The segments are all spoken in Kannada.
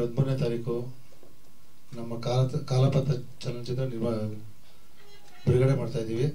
13ನೇ ತಾರೀಕು ನಮ್ಮ ಕಾಲಪತ್ರ ಚಲನಚಿತ್ರ ಬಿಡುಗಡೆ ಮಾಡ್ತಾ ಇದ್ದೀವಿ.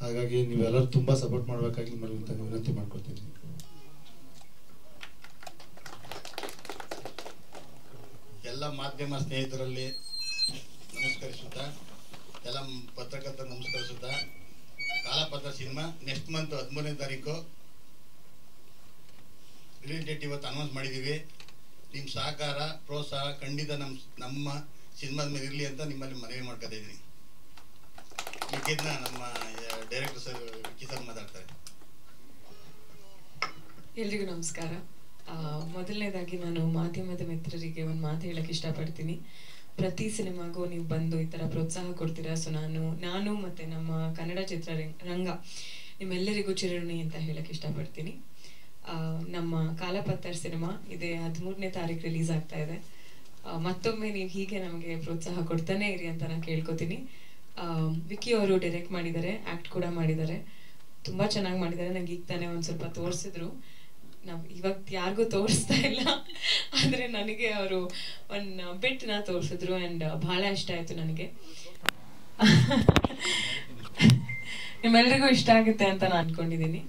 ಹಾಗಾಗಿ ನೀವೆಲ್ಲರೂ ತುಂಬ ಸಪೋರ್ಟ್ ಮಾಡಬೇಕಾಗಿ ನಿಮ್ಮಲ್ಲಿ ವಿನಂತಿ ಮಾಡ್ಕೊಳ್ತೀನಿ. ಎಲ್ಲ ಮಾಧ್ಯಮ ಸ್ನೇಹಿತರಲ್ಲಿ ನಮಸ್ಕರಿಸುತ್ತಾ, ಎಲ್ಲ ಪತ್ರಕರ್ತರು ನಮಸ್ಕರಿಸುತ್ತಾ, ಕಾಲಪತ್ರ ಸಿನಿಮಾ ನೆಕ್ಸ್ಟ್ ಮಂತ್ 13ನೇ ತಾರೀಕು ರಿಲೀಸ್ ಡೇಟ್ ಇವತ್ತು ಅನೌನ್ಸ್ ಮಾಡಿದ್ದೀವಿ. ನಿಮ್ಮ ಸಹಕಾರ ಪ್ರೋತ್ಸಾಹ ಖಂಡಿತ ನಮ್ಮ ಸಿನಿಮಾದ ಮೇಲೆ ಇರಲಿ ಅಂತ ನಿಮ್ಮಲ್ಲಿ ಮನವಿ ಮಾಡ್ಕೊತಾ ಇದ್ದೀನಿ. ಇದನ್ನ ನಮ್ಮ ಡೈರೆಕ್ಟರ್ ಸರ್ ವಿಕ್ಕಿ ಸರ್ ಮಾತಾಡ್ತಾರೆ. ಎಲ್ರಿಗೂ ನಮಸ್ಕಾರ. ಮೊದಲನೇದಾಗಿ ನಾನು ಮಾಧ್ಯಮದ ಮಿತ್ರರಿಗೆ ಒಂದು ಮಾತು ಹೇಳಕ್ಕೆ ಇಷ್ಟಪಡ್ತೀನಿ. ಪ್ರತಿ ಸಿನಿಮಾಗೂ ನೀವು ಬಂದು ಈ ಥರ ಪ್ರೋತ್ಸಾಹ ಕೊಡ್ತೀರಾ. ಸೊ ನಾನು ಮತ್ತು ನಮ್ಮ ಕನ್ನಡ ಚಿತ್ರರಂಗ ನಿಮ್ಮೆಲ್ಲರಿಗೂ ಚಿರಋಣಿ ಅಂತ ಹೇಳಕ್ಕೆ ಇಷ್ಟಪಡ್ತೀನಿ. ನಮ್ಮ ಕಾಲಪತ್ತರ್ ಸಿನಿಮಾ ಇದೇ 13ನೇ ತಾರೀಕು ರಿಲೀಸ್ ಆಗ್ತಾ ಇದೆ. ಮತ್ತೊಮ್ಮೆ ನೀವು ಹೀಗೆ ನಮಗೆ ಪ್ರೋತ್ಸಾಹ ಕೊಡ್ತಾನೆ ಇರಿ ಅಂತ ನಾನು ಕೇಳ್ಕೊತೀನಿ. ವಿಕ್ಕಿ ಅವರು ಡೈರೆಕ್ಟ್ ಮಾಡಿದ್ದಾರೆ, ಆ್ಯಕ್ಟ್ ಕೂಡ ಮಾಡಿದ್ದಾರೆ, ತುಂಬ ಚೆನ್ನಾಗಿ ಮಾಡಿದ್ದಾರೆ. ನಂಗೆ ಈಗ ತಾನೇ ಒಂದು ಸ್ವಲ್ಪ ತೋರಿಸಿದ್ರು. ನಾವು ಇವತ್ತು ಯಾರಿಗೂ ತೋರಿಸ್ತಾ ಇಲ್ಲ, ಆದರೆ ನನಗೆ ಅವರು ಒಂದು ಬಿಟ್ನ ತೋರಿಸಿದ್ರು ಆ್ಯಂಡ್ ಭಾಳ ಇಷ್ಟ ಆಯಿತು ನನಗೆ. ನಿಮ್ಮೆಲ್ಲರಿಗೂ ಇಷ್ಟ ಆಗುತ್ತೆ ಅಂತ ನಾನು ಅಂದ್ಕೊಂಡಿದ್ದೀನಿ.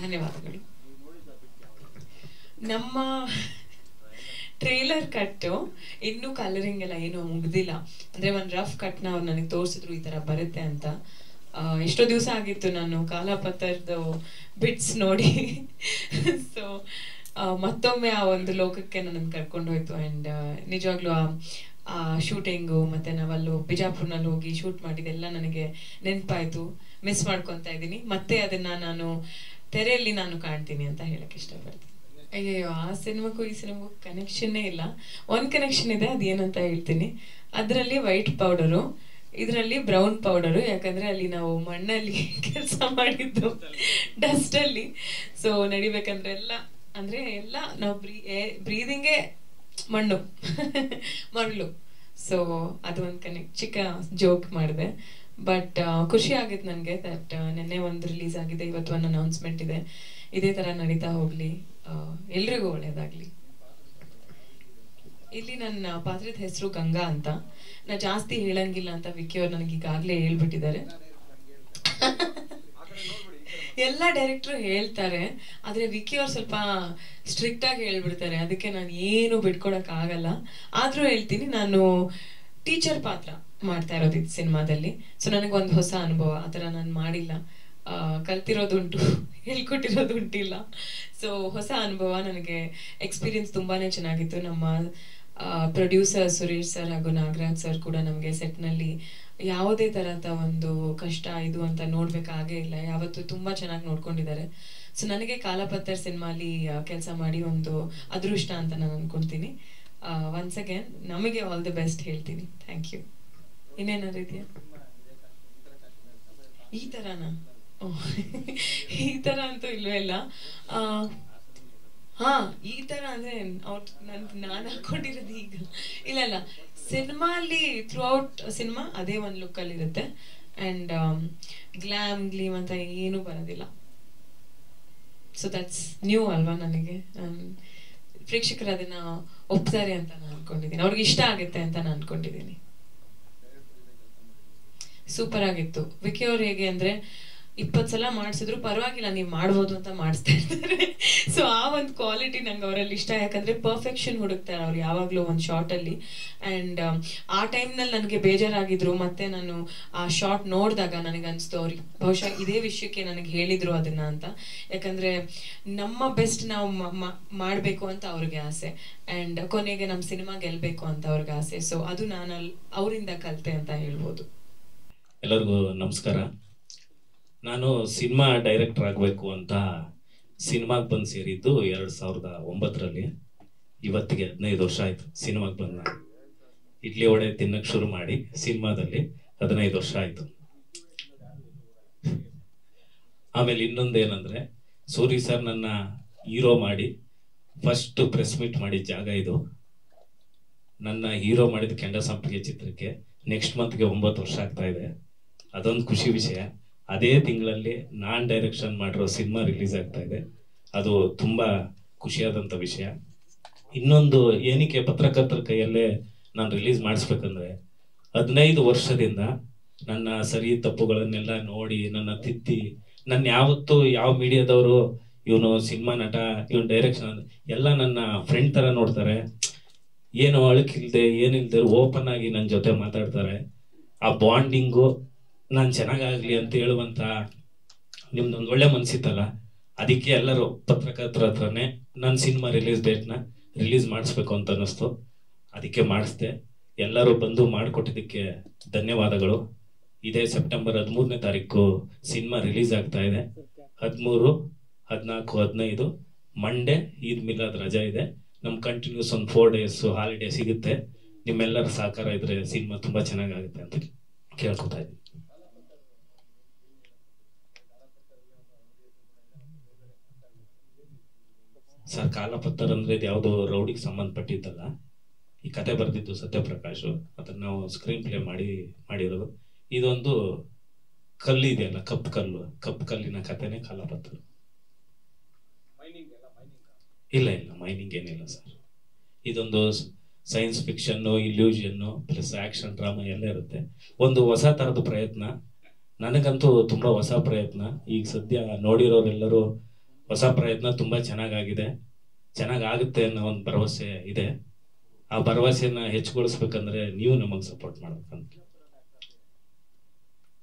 ಧನ್ಯವಾದಗಳು. ನಮ್ಮ ಟ್ರೇಲರ್ ಕಟ್ಟು ಇನ್ನೂ ಕಲರಿಂಗ್ ಎಲ್ಲ ಏನೂ ಮುಗ್ದಿಲ್ಲ. ಅಂದರೆ ಒಂದು ರಫ್ ಕಟ್ನ ಅವ್ರು ನನಗೆ ತೋರಿಸಿದ್ರು ಈ ಥರ ಬರುತ್ತೆ ಅಂತ. ಎಷ್ಟೋ ದಿವಸ ಆಗಿತ್ತು ನಾನು ಕಾಲಪತ್ರದ್ದು ಬಿಟ್ಸ್ ನೋಡಿ. ಸೊ ಮತ್ತೊಮ್ಮೆ ಆ ಒಂದು ಲೋಕಕ್ಕೆ ನನ್ನನ್ನು ಕರ್ಕೊಂಡು ಹೋಯ್ತು. ಆ್ಯಂಡ್ ನಿಜವಾಗ್ಲೂ ಆ ಶೂಟಿಂಗು ಮತ್ತು ನಾವಲ್ಲೂ ಬಿಜಾಪುರ್ನಲ್ಲಿ ಹೋಗಿ ಶೂಟ್ ಮಾಡಿದ್ದೆಲ್ಲ ನನಗೆ ನೆನಪಾಯಿತು. ಮಿಸ್ ಮಾಡ್ಕೊತಾ ಇದ್ದೀನಿ. ಮತ್ತೆ ಅದನ್ನು ನಾನು ತೆರೆಯಲ್ಲಿ ನಾನು ಕಾಣ್ತೀನಿ ಅಂತ ಹೇಳಕ್ಕೆ ಇಷ್ಟಪಡ್ತೀನಿ. ಅಯ್ಯೋ, ಆ ಸಿನಿಮಾಕ್ಕೂ ಈ ಸಿನಿಮಾಗೂ ಕನೆಕ್ಷನ್ನೇ ಇಲ್ಲ. ಒಂದು ಕನೆಕ್ಷನ್ ಇದೆ, ಅದೇನಂತ ಹೇಳ್ತೀನಿ. ಅದರಲ್ಲಿ ವೈಟ್ ಪೌಡರು, ಇದರಲ್ಲಿ ಬ್ರೌನ್ ಪೌಡರು. ಯಾಕಂದರೆ ಅಲ್ಲಿ ನಾವು ಮಣ್ಣಲ್ಲಿ ಕೆಲಸ ಮಾಡಿದ್ದು, ಡಸ್ಟಲ್ಲಿ. ಸೊ ನಡಿಬೇಕಂದ್ರೆ ಎಲ್ಲ ನಾವು ಬ್ರೀದಿಂಗೇ ಮರಳು. ಸೊ ಅದು ಒಂದು ಚಿಕ್ಕ ಜೋಕ್ ಮಾಡಿದೆ. ಬಟ್ ಖುಷಿ ಆಗಿತ್ತು ನನಗೆ ದಟ್ ನೆನ್ನೆ ಒಂದು ರಿಲೀಸ್ ಆಗಿದೆ, ಇವತ್ತು ಒಂದು ಅನೌನ್ಸ್ಮೆಂಟ್ ಇದೆ. ಇದೇ ಥರ ನಡೀತಾ ಹೋಗಲಿ, ಎಲ್ರಿಗೂ ಒಳ್ಳೇದಾಗಲಿ. ಇಲ್ಲಿ ನನ್ನ ಪಾತ್ರದ ಹೆಸರು ಗಂಗಾ ಅಂತ. ನಾ ಜಾಸ್ತಿ ಹೇಳಂಗಿಲ್ಲ ಅಂತ ವಿಕ್ಕಿ ಅವ್ರು ನನಗೆ ಈಗಾಗಲೇ ಹೇಳ್ಬಿಟ್ಟಿದ್ದಾರೆ. ಎಲ್ಲ ಡೈರೆಕ್ಟ್ರು ಹೇಳ್ತಾರೆ, ಆದರೆ ವಿಕ್ಕಿ ಅವ್ರು ಸ್ವಲ್ಪ ಸ್ಟ್ರಿಕ್ಟಾಗಿ ಹೇಳ್ಬಿಡ್ತಾರೆ. ಅದಕ್ಕೆ ನಾನು ಏನು ಬಿಟ್ಕೊಡೋಕ್ಕಾಗಲ್ಲ. ಆದರೂ ಹೇಳ್ತೀನಿ, ನಾನು ಟೀಚರ್ ಪಾತ್ರ ಮಾಡ್ತಾ ಇರೋದು ಇದು ಸಿನಿಮಾದಲ್ಲಿ. ಸೊ ನನಗೊಂದು ಹೊಸ ಅನುಭವ. ಆ ಥರ ನಾನು ಮಾಡಿಲ್ಲ, ಕಲ್ತಿರೋದುಂಟು, ಹೇಳ್ಕೊಟ್ಟಿರೋದುಂಟಿಲ್ಲ. ಸೊ ಹೊಸ ಅನುಭವ, ನನಗೆ ಎಕ್ಸ್ಪೀರಿಯನ್ಸ್ ತುಂಬಾ ಚೆನ್ನಾಗಿತ್ತು. ನಮ್ಮ ಪ್ರೊಡ್ಯೂಸರ್ ಸುರೇಶ್ ಸರ್ ಹಾಗೂ ನಾಗರಾಜ್ ಸರ್ ಕೂಡ ನಮಗೆ ಸೆಟ್ನಲ್ಲಿ ಯಾವುದೇ ಥರದ ಒಂದು ಕಷ್ಟ ಇದು ಅಂತ ನೋಡಬೇಕಾಗೇ ಇಲ್ಲ. ಯಾವತ್ತೂ ತುಂಬ ಚೆನ್ನಾಗಿ ನೋಡ್ಕೊಂಡಿದ್ದಾರೆ. ಸೊ ನನಗೆ ಕಾಲಪತ್ತರ್ ಸಿನಿಮಾಲಿ ಕೆಲಸ ಮಾಡಿ ಒಂದು ಅದೃಷ್ಟ ಅಂತ ನಾನು ಅಂದ್ಕೊಳ್ತೀನಿ. ಒನ್ಸ್ ಅಗೇನ್ ನಮಗೆ ಆಲ್ ದಿ ಬೆಸ್ಟ್ ಹೇಳ್ತೀನಿ. Thank you. ಇನ್ನೇನಾದ್ರು ಇದೆಯಾ ಈ ಥರನಾ? ಈ ಥರ ಅಂತೂ ಇಲ್ವೇ ಇಲ್ಲ. ಈ ಥರ ಅಂದರೆ ನಾನು ಹಾಕೊಂಡಿರೋದು ಈಗ ಇಲ್ಲ. ಸಿನಿಮಾಲಿ ಥ್ರೂ ಔಟ್ ಸಿನಿಮಾ ಅದೇ ಒಂದು ಲುಕ್ಕಲ್ಲಿರುತ್ತೆ. ಆ್ಯಂಡ್ ಗ್ಲೀಮ್ ಅಂತ ಏನೂ ಬರೋದಿಲ್ಲ. ಸೊ ದಟ್ಸ್ ನ್ಯೂ ಅಲ್ವಾ ನನಗೆ. ಪ್ರೇಕ್ಷಕರು ಅದನ್ನು ಒಪ್ತಾರೆ ಅಂತ ನಾನು ಅಂದ್ಕೊಂಡಿದ್ದೀನಿ. ಅವ್ರಿಗೆ ಇಷ್ಟ ಆಗುತ್ತೆ ಅಂತ ನಾನು ಅಂದ್ಕೊಂಡಿದ್ದೀನಿ. ಸೂಪರ್ ಆಗಿತ್ತು. ವಿಕ್ಕಿ ಅವ್ರು ಹೇಗೆ ಅಂದರೆ 20 ಸಲ ಮಾಡಿಸಿದ್ರು ಪರವಾಗಿಲ್ಲ, ನೀವು ಮಾಡ್ಬೋದು ಅಂತ ಮಾಡಿಸ್ತಾ ಇರ್ತಾರೆ. ಸೊ ಆ ಒಂದು ಕ್ವಾಲಿಟಿ ನಂಗೆ ಅವರಲ್ಲಿ ಇಷ್ಟ. ಯಾಕಂದರೆ ಪರ್ಫೆಕ್ಷನ್ ಹುಡುಕ್ತಾರೆ ಅವ್ರು ಯಾವಾಗಲೂ ಒಂದು ಶಾರ್ಟಲ್ಲಿ. ಆ್ಯಂಡ್ ಆ ಟೈಮ್ನಲ್ಲಿ ನನಗೆ ಬೇಜಾರಾಗಿದ್ರು. ಮತ್ತು ನಾನು ಆ ಶಾರ್ಟ್ ನೋಡಿದಾಗ ನನಗೆ ಅನಿಸ್ತು ಅವ್ರಿಗೆ ಬಹುಶಃ ಇದೇ ವಿಷಯಕ್ಕೆ ನನಗೆ ಹೇಳಿದರು ಅದನ್ನು ಅಂತ. ಯಾಕಂದರೆ ನಮ್ಮ ಬೆಸ್ಟ್ ನಾವು ಮಾಡಬೇಕು ಅಂತ ಅವ್ರಿಗೆ ಆಸೆ. ಆ್ಯಂಡ್ ಕೊನೆಗೆ ನಮ್ಮ ಸಿನಿಮಾ ಗೆಲ್ಲಬೇಕು ಅಂತ ಅವ್ರಿಗೆ ಆಸೆ. ಸೊ ಅದು ನಾನು ಅವರಿಂದ ಕಲಿತೆ ಅಂತ ಹೇಳ್ಬೋದು. ಎಲ್ಲರಿಗೂ ನಮಸ್ಕಾರ. ನಾನು ಸಿನಿಮಾ ಡೈರೆಕ್ಟರ್ ಆಗಬೇಕು ಅಂತ ಸಿನಿಮಾಗೆ ಬಂದು ಸೇರಿದ್ದು 2009ರಲ್ಲಿ. ಇವತ್ತಿಗೆ 15 ವರ್ಷ ಆಯಿತು ಸಿನಿಮಾಗೆ ಬಂದು. ನಾನು ಇಡ್ಲಿ ವಡೆ ತಿನ್ನಕ್ಕೆ ಶುರು ಮಾಡಿ ಸಿನಿಮಾದಲ್ಲಿ 15 ವರ್ಷ ಆಯಿತು. ಆಮೇಲೆ ಇನ್ನೊಂದೇನೆಂದರೆ, ಸೂರಿ ಸರ್ ನನ್ನ ಹೀರೋ ಮಾಡಿ ಫಸ್ಟ್ ಪ್ರೆಸ್ ಮೀಟ್ ಮಾಡಿದ ಜಾಗ ಇದು. ನನ್ನ ಹೀರೋ ಮಾಡಿದ ಕೆಂಡ ಸಂಪಿಗೆ ಚಿತ್ರಕ್ಕೆ ನೆಕ್ಸ್ಟ್ ಮಂತ್ಗೆ 9 ವರ್ಷ ಆಗ್ತಾ ಇದೆ. ಅದೊಂದು ಖುಷಿ ವಿಷಯ. ಅದೇ ತಿಂಗಳಲ್ಲಿ ನಾನು ಡೈರೆಕ್ಷನ್ ಮಾಡಿರೋ ಸಿನಿಮಾ ರಿಲೀಸ್ ಆಗ್ತಾ ಇದೆ. ಅದು ತುಂಬ ಖುಷಿಯಾದಂಥ ವಿಷಯ. ಇನ್ನೊಂದು ಏನಕ್ಕೆ ಪತ್ರಕರ್ತರ ಕೈಯಲ್ಲೇ ನಾನು ರಿಲೀಸ್ ಮಾಡಿಸ್ಬೇಕಂದ್ರೆ 15 ವರ್ಷದಿಂದ ನನ್ನ ಸರಿ ತಪ್ಪುಗಳನ್ನೆಲ್ಲ ನೋಡಿ ನನ್ನ ತಿದ್ದಿ ನನ್ನ ಯಾವತ್ತೂ ಯಾವ ಮೀಡಿಯಾದವರು ಇವನು ಸಿನಿಮಾ ನಟ ಇವನು ಡೈರೆಕ್ಷನ್ ಎಲ್ಲ ನನ್ನ ಫ್ರೆಂಡ್ ಥರ ನೋಡ್ತಾರೆ. ಏನು ಅಳುಕಿಲ್ದೆ ಏನಿಲ್ದೆ ಓಪನ್ ಆಗಿ ನನ್ನ ಜೊತೆ ಮಾತಾಡ್ತಾರೆ. ಆ ಬಾಂಡಿಂಗು ನಾನು ಚೆನ್ನಾಗಾಗಲಿ ಅಂತ ಹೇಳುವಂಥ ನಿಮ್ದೊಂದು ಒಳ್ಳೆ ಮನಸ್ಸಿತ್ತಲ್ಲ, ಅದಕ್ಕೆ ಎಲ್ಲರೂ ಪತ್ರಕರ್ತರ ಹತ್ರನೇ ನನ್ನ ಸಿನಿಮಾ ರಿಲೀಸ್ ಮಾಡಿಸ್ಬೇಕು ಅಂತ ಅನ್ನಿಸ್ತು. ಅದಕ್ಕೆ ಮಾಡಿಸ್ದೆ. ಎಲ್ಲರೂ ಬಂದು ಮಾಡಿಕೊಟ್ಟಿದ್ದಕ್ಕೆ ಧನ್ಯವಾದಗಳು. ಇದೇ ಸೆಪ್ಟೆಂಬರ್ 13ನೇ ತಾರೀಕು ಸಿನಿಮಾ ರಿಲೀಸ್ ಆಗ್ತಾ ಇದೆ. 13, 14, 15 ಮಂಡೇ ಈದ್ ಮಿಲಾದ್ ರಜಾ ಇದೆ. ನಮ್ ಕಂಟಿನ್ಯೂಸ್ ಒಂದು 4 days ಹಾಲಿಡೇ ಸಿಗುತ್ತೆ. ನಿಮ್ಮೆಲ್ಲರ ಸಹಕಾರ ಇದ್ರೆ ಸಿನಿಮಾ ತುಂಬಾ ಚೆನ್ನಾಗಾಗುತ್ತೆ ಅಂತ ಕೇಳ್ಕೊತಾ ಇದ್ದೀನಿ. ಸರ್, ಕಾಲಪತ್ರ ಅಂದ್ರೆ ಇದು ಯಾವುದೋ ರೌಡಿಗೆ ಸಂಬಂಧಪಟ್ಟಿದ್ದಲ್ಲ. ಈ ಕತೆ ಬರೆದಿದ್ದು ಸತ್ಯಪ್ರಕಾಶ್, ಅದನ್ನ ನಾವು ಸ್ಕ್ರೀನ್ ಪ್ಲೇ ಮಾಡಿರೋದು. ಇದೊಂದು ಕಲ್ಲು ಇದೆಯಲ್ಲ, ಕಪ್ಪು ಕಲ್ಲಿನ ಕಥೆನೇ ಕಾಲಪತ್ರ. ಇಲ್ಲ ಮೈನಿಂಗ್ ಏನಿಲ್ಲ ಸರ್. ಇದೊಂದು science fiction, illusion plus action drama ಎಲ್ಲ ಇರುತ್ತೆ. ಒಂದು ಹೊಸ ತರದ ಪ್ರಯತ್ನ. ನನಗಂತೂ ತುಂಬಾ ಹೊಸ ಪ್ರಯತ್ನ. ಈಗ ಸದ್ಯ ನೋಡಿರೋರೆಲ್ಲರೂ ಹೊಸ ಪ್ರಯತ್ನ ತುಂಬಾ ಚೆನ್ನಾಗಾಗುತ್ತೆ ಅನ್ನೋ ಒಂದು ಭರವಸೆ ಇದೆ. ಆ ಭರವಸೆನ ಹೆಚ್ಚುಗೊಳಿಸ್ಬೇಕಂದ್ರೆ ನೀವು ನಮಗೆ ಸಪೋರ್ಟ್ ಮಾಡ್ಬೇಕಂತ.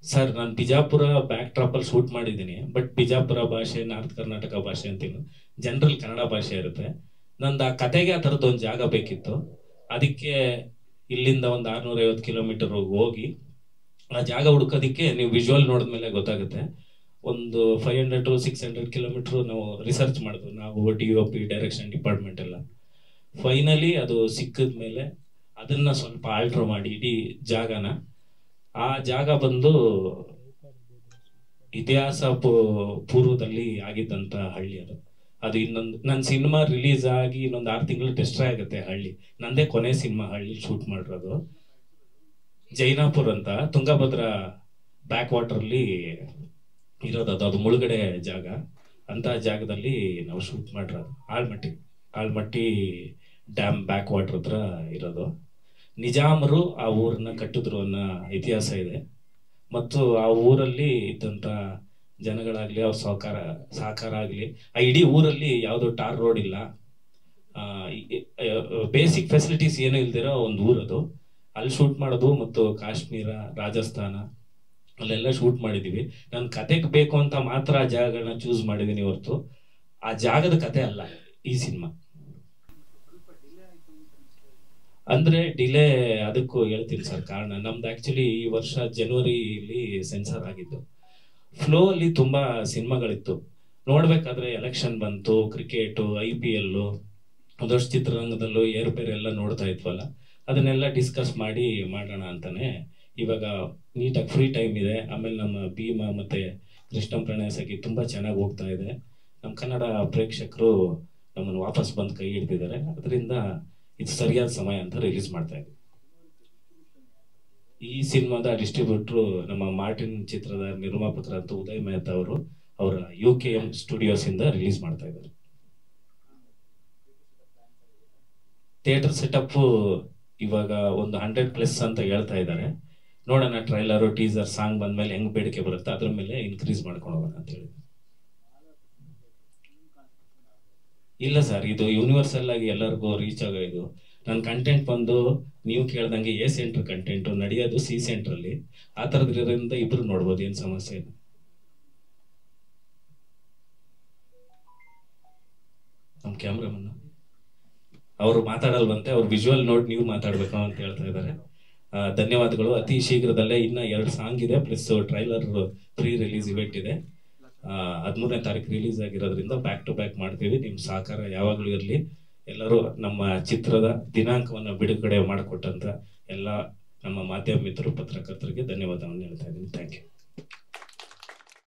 ಸರ್, ನಾನು ಬಿಜಾಪುರ ಬ್ಯಾಕ್ ಡ್ರಾಪ್ ಅಲ್ಲಿ ಶೂಟ್ ಮಾಡಿದ್ದೀನಿ. ಬಟ್ ಬಿಜಾಪುರ ಭಾಷೆ, ನಾರ್ತ್ ಕರ್ನಾಟಕ ಭಾಷೆ ಅಂತೀನಿ, ಜನರಲ್ ಕನ್ನಡ ಭಾಷೆ ಇರುತ್ತೆ. ನಂದು ಆ ಕತೆಗೆ ಆ ಥರದ್ದು ಒಂದು ಜಾಗ ಬೇಕಿತ್ತು. ಅದಕ್ಕೆ ಇಲ್ಲಿಂದ ಒಂದು 650 ಕಿಲೋಮೀಟರ್ ಹೋಗಿ ಆ ಜಾಗ ಹುಡ್ಕೋದಿಕ್ಕೆ ನೀವು ವಿಜುವಲ್ ನೋಡಿದ್ಮೇಲೆ ಗೊತ್ತಾಗುತ್ತೆ. ಒಂದು 500 to 600 ಕಿಲೋಮೀಟರ್ ನಾವು ರಿಸರ್ಚ್ ಮಾಡಿದ್ವಿ, ನಾವು DOP ಡೈರೆಕ್ಷನ್ ಡಿಪಾರ್ಟ್ಮೆಂಟ್ ಎಲ್ಲ. ಫೈನಲಿ ಅದು ಸಿಕ್ಕಿದ ಮೇಲೆ ಅದನ್ನ ಸ್ವಲ್ಪ ಆಲ್ಟ್ರ್ ಮಾಡಿ ಇಡೀ ಜಾಗನ, ಆ ಜಾಗ ಬಂದು ಇತಿಹಾಸ ಪೂರ್ವದಲ್ಲಿ ಆಗಿದ್ದಂತ ಹಳ್ಳಿ ಅದು. ಇನ್ನೊಂದು ನನ್ನ ಸಿನಿಮಾ ರಿಲೀಸ್ ಆಗಿ ಇನ್ನೊಂದು 6 ತಿಂಗಳು ಡಿಸ್ಟ್ರಾಯ್ ಆಗುತ್ತೆ ಹಳ್ಳಿ. ನಂದೇ ಕೊನೆ ಸಿನಿಮಾ ಹಳ್ಳಿ ಶೂಟ್ ಮಾಡಿರೋದು. ಜೈನಾಪುರ್ ಅಂತ ತುಂಗಭದ್ರಾ ಬ್ಯಾಕ್ ವಾಟರ್ ಅಲ್ಲಿ ಇರೋದು. ಅದು ಮುಳುಗಡೆ ಜಾಗ. ಅಂತ ಜಾಗದಲ್ಲಿ ನಾವು ಶೂಟ್ ಮಾಡಿರೋದು. ಆಳ್ಮಟ್ಟಿ ಡ್ಯಾಮ್ ಬ್ಯಾಕ್ ವಾಟರ್ ಹತ್ರ ಇರೋದು. ನಿಜಾಮರು ಆ ಊರನ್ನ ಕಟ್ಟಿದ್ರು ಅನ್ನೋ ಇತಿಹಾಸ ಇದೆ. ಮತ್ತು ಆ ಊರಲ್ಲಿ ಇದ್ದಂತ ಜನಗಳಾಗ್ಲಿ, ಅವ್ರ ಸಹಕಾರ ಆಗ್ಲಿ, ಆ ಇಡೀ ಊರಲ್ಲಿ ಯಾವ್ದು ಟಾರ್ ರೋಡ್ ಇಲ್ಲ, ಬೇಸಿಕ್ ಫೆಸಿಲಿಟೀಸ್ ಏನು ಇಲ್ದಿರೋ ಒಂದು ಊರದು. ಅಲ್ಲಿ ಶೂಟ್ ಮಾಡೋದು. ಮತ್ತು ಕಾಶ್ಮೀರ, ರಾಜಸ್ಥಾನ ಅಲ್ಲೆಲ್ಲ ಶೂಟ್ ಮಾಡಿದೀವಿ. ನನ್ನ ಕತೆಗೆ ಬೇಕು ಅಂತ ಮಾತ್ರ ಆ ಜಾಗಗಳನ್ನ ಚೂಸ್ ಮಾಡಿದೀನಿ ಹೊರತು ಆ ಜಾಗದ ಕತೆ ಅಲ್ಲ ಈ ಸಿನಿಮಾ. ಅಂದ್ರೆ ಡಿಲೇ ಅದಕ್ಕೂ ಹೇಳ್ತೀನಿ ಸರ್ ಕಾರಣ. ನಮ್ದು ಆಕ್ಚುಲಿ ಈ ವರ್ಷ ಜನವರಿಲಿ ಸೆನ್ಸಾರ್ ಆಗಿದ್ದು. ಫ್ಲೋ ಅಲ್ಲಿ ತುಂಬಾ ಸಿನಿಮಾಗಳಿತ್ತು. ನೋಡ್ಬೇಕಾದ್ರೆ ಎಲೆಕ್ಷನ್ ಬಂತು, ಕ್ರಿಕೆಟ್, IPL, ಒಂದಷ್ಟು ಚಿತ್ರರಂಗದಲ್ಲೂ ಏರ್ಪೇರ್ ಎಲ್ಲ ನೋಡ್ತಾ ಇದ್ವಲ್ಲ, ಅದನ್ನೆಲ್ಲ ಡಿಸ್ಕಸ್ ಮಾಡೋಣ ಅಂತಾನೆ ಇವಾಗ ನೀಟಾಗಿ ಫ್ರೀ ಟೈಮ್ ಇದೆ. ಆಮೇಲೆ ನಮ್ಮ ಭೀಮಾ ಮತ್ತೆ ಕೃಷ್ಣ ಪ್ರಣಯ ಸಖಿ ತುಂಬಾ ಚೆನ್ನಾಗಿ ಹೋಗ್ತಾ ಇದೆ. ನಮ್ಮ ಕನ್ನಡ ಪ್ರೇಕ್ಷಕರು ನಮ್ಮನ್ನು ವಾಪಸ್ ಬಂದು ಕೈ ಹಿಡ್ದಿದ್ದಾರೆ. ಅದರಿಂದ ಇದು ಸರಿಯಾದ ಸಮಯ ಅಂತ ರಿಲೀಸ್ ಮಾಡ್ತಾ ಇದ್ದೀವಿ. ಈ ಸಿನಿಮಾದ ಡಿಸ್ಟ್ರಿಬ್ಯೂಟ್ರು ನಮ್ಮ ಮಾರ್ಟಿನ್ ಚಿತ್ರದ ನಿರ್ಮಾಪಕರಂತ ಉದಯ್ ಮೆಹ್ತಾ ಅವರು, ಅವರ UKM ಸ್ಟುಡಿಯೋಸ್ ಇಂದ ರಿಲೀಸ್ ಮಾಡ್ತಾ ಇದ್ದಾರೆ. ಥಿಯೇಟರ್ ಸೆಟಪ್ ಇವಾಗ ಒಂದು 100+ ಅಂತ ಹೇಳ್ತಾ ಇದ್ದಾರೆ. ನೋಡೋಣ, ಟ್ರೈಲರು, ಟೀಸರ್, ಸಾಂಗ್ ಬಂದ್ಮೇಲೆ ಹೆಂಗ್ ಬೇಡಿಕೆ ಬರುತ್ತೆ ಅದ್ರ ಮೇಲೆ ಇನ್ಕ್ರೀಸ್ ಮಾಡ್ಕೊಂಡು ಹೋಗೋಣ ಅಂತ ಹೇಳಿ. ಇಲ್ಲ ಸರ್, ಇದು ಯೂನಿವರ್ಸಲ್ ಆಗಿ ಎಲ್ಲರಿಗೂ ರೀಚ್ ಆಗೋ ಇದು. ನನ್ನ ಕಂಟೆಂಟ್ ಬಂದು ನೀವು ಕೇಳ್ದಂಗೆ A ಸೆಂಟರ್ ಕಂಟೆಂಟ್ ನಡೆಯೋದು C ಸೆಂಟರ್ ಅಲ್ಲಿ. ಆ ತರದ್ರಿಂದ ಇಬ್ರು ನೋಡ್ಬೋದು, ಏನ್ ಸಮಸ್ಯೆ ಇಲ್ಲ. ನಮ್ಮ ಕ್ಯಾಮ್ರಾಮನ್ ಅವರು ಮಾತಾಡಲ್ವಂತೆ, ಅವ್ರು ವಿಜುವಲ್ ನೋಡಿ ನೀವು ಮಾತಾಡ್ಬೇಕು ಅಂತ ಹೇಳ್ತಾ ಇದ್ದಾರೆ. ಧನ್ಯವಾದಗಳು. ಅತಿ ಶೀಘ್ರದಲ್ಲೇ ಇನ್ನ 2 ಸಾಂಗ್ ಇದೆ, plus trailer pre release event ಇದೆ. 13ನೇ ತಾರೀಕು ರಿಲೀಸ್ ಆಗಿರೋದ್ರಿಂದ ಬ್ಯಾಕ್ ಟು ಬ್ಯಾಕ್ ಮಾಡ್ತೀವಿ. ನಿಮ್ ಸಹಕಾರ ಯಾವಾಗ್ಲೂ ಇರಲಿ. ಎಲ್ಲರೂ ನಮ್ಮ ಚಿತ್ರದ ದಿನಾಂಕವನ್ನು ಬಿಡುಗಡೆ ಮಾಡಿಕೊಟ್ಟಂತ ಎಲ್ಲ ನಮ್ಮ ಮಾಧ್ಯಮ ಮಿತ್ರರು, ಪತ್ರಕರ್ತರಿಗೆ ಧನ್ಯವಾದವನ್ನು ಹೇಳ್ತಾ ಇದ್ದೀನಿ. Thank you.